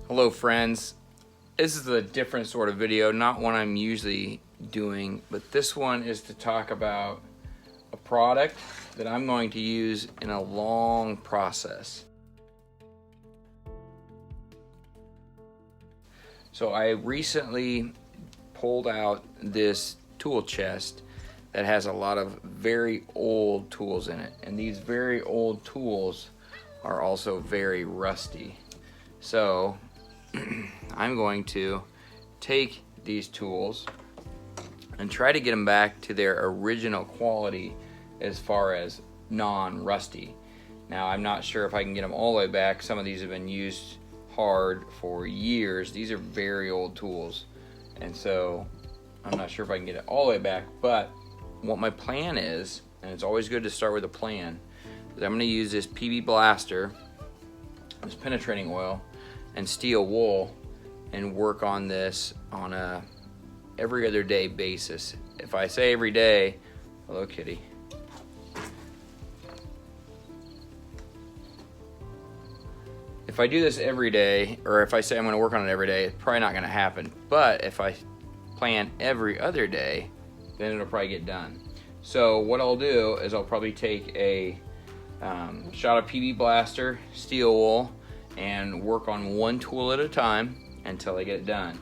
Hello friends, this is a different sort of video, not one I'm usually doing, but this one is to talk about a product that I'm going to use in a long process. So I recently pulled out this tool chest that has a lot of very old tools in it, and these very old tools are also very rusty. So I'm going to take these tools and try to get them back to their original quality as far as non-rusty. Now, I'm not sure if I can get them all the way back. Some of these have been used hard for years. These are very old tools, and so I'm not sure if I can get it all the way back, but what my plan is, and it's always good to start with a plan, is I'm going to use this PB Blaster, this penetrating oil, and steel wool, and work on this on a every other day basis. If I say every day, hello kitty. If I do this every day, or if I say I'm going to work on it every day, it's probably not going to happen. But if I plan every other day, then it'll probably get done. So what I'll do is I'll probably take a shot of PB Blaster, steel wool, and work on one tool at a time until I get it done.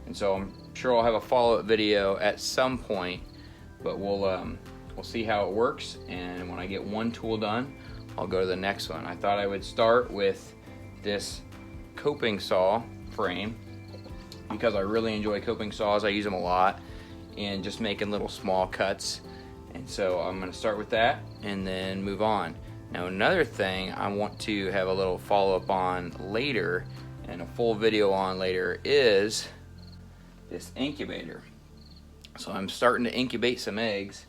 And so I'm sure I'll have a follow-up video at some point, but we'll see how it works, and when I get one tool done, I'll go to the next one. I thought I would start with this coping saw frame because I really enjoy coping saws. I use them a lot in just making little small cuts, and so I'm going to start with that and then move on. Now, another thing I want to have a little follow-up on later and a full video on later is this incubator. So I'm starting to incubate some eggs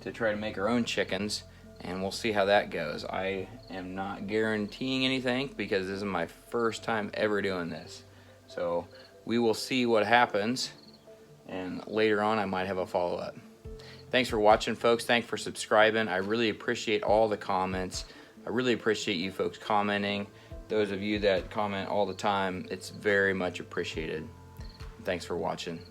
to try to make our own chickens, and we'll see how that goes. I am not guaranteeing anything because this is my first time ever doing this. So we will see what happens, and later on I might have a follow-up. Thanks for watching, folks. Thanks for subscribing. I really appreciate all the comments. I really appreciate you folks commenting. Those of you that comment all the time, it's very much appreciated. Thanks for watching.